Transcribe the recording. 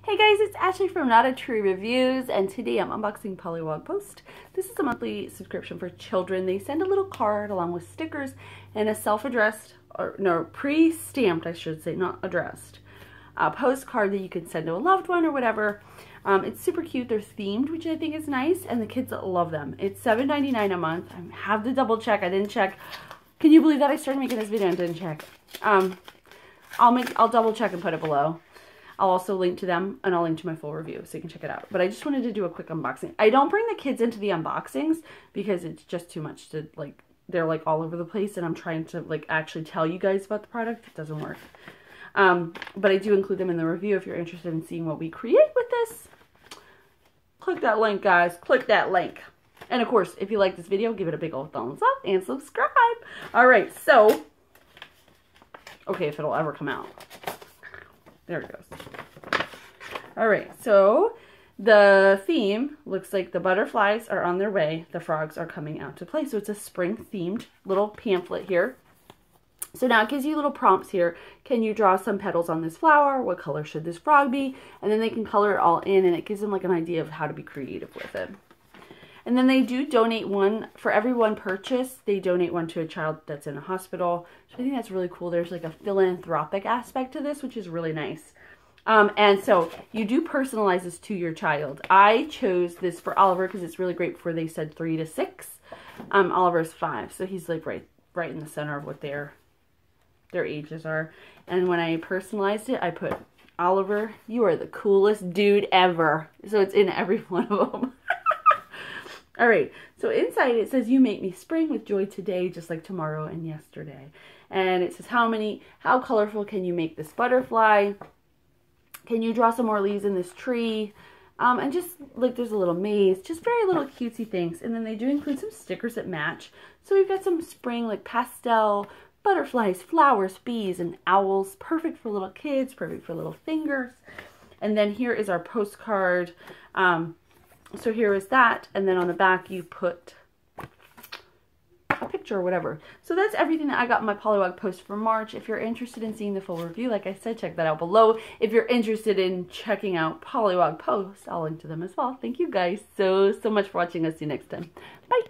Hey guys, it's Ashley from Not a Tree Reviews, and today I'm unboxing Polliwog Post. This is a monthly subscription for children. They send a little card along with stickers and a self-addressed, or no, pre-stamped, I should say, not addressed, postcard that you can send to a loved one or whatever. It's super cute. They're themed, which I think is nice, and the kids love them. It's $7.99 a month. I have to double check. I didn't check. Can you believe that I started making this video and didn't check? I'll double check and put it below. I'll also link to them, and I'll link to my full review so you can check it out. But I just wanted to do a quick unboxing. I don't bring the kids into the unboxings because it's just too much to, like, they're like all over the place, and I'm trying to like actually tell you guys about the product. It doesn't work. But I do include them in the review if you're interested in seeing what we create with this. Click that link, guys. Click that link. And of course, if you like this video, give it a big old thumbs up and subscribe. All right, so, okay, if it'll ever come out. There it goes. All right, so the theme looks like the butterflies are on their way. The frogs are coming out to play. So it's a spring-themed little pamphlet here. So now it gives you little prompts here. Can you draw some petals on this flower? What color should this frog be? And then they can color it all in, and it gives them like an idea of how to be creative with it. And then they do donate one, for every one purchase, they donate one to a child that's in a hospital. So I think that's really cool. There's like a philanthropic aspect to this, which is really nice. And so you do personalize this to your child. I chose this for Oliver because it's really great for, they said 3 to 6. Oliver's 5, so he's like right in the center of what their ages are. And when I personalized it, I put, Oliver, you are the coolest dude ever. So it's in every one of them. All right, so inside it says, you make me spring with joy today, just like tomorrow and yesterday. And it says, how colorful can you make this butterfly? Can you draw some more leaves in this tree? And just like there's a little maze, just very little cutesy things. And then they do include some stickers that match. So we've got some spring, like pastel, butterflies, flowers, bees, and owls. Perfect for little kids, perfect for little fingers. And then here is our postcard. So here is that, and then on the back you put a picture or whatever. So that's everything that I got in my Polliwog Post for March. If you're interested in seeing the full review, like I said, check that out below. If you're interested in checking out Polliwog Post, I'll link to them as well. Thank you guys so much for watching. I'll see you next time. Bye!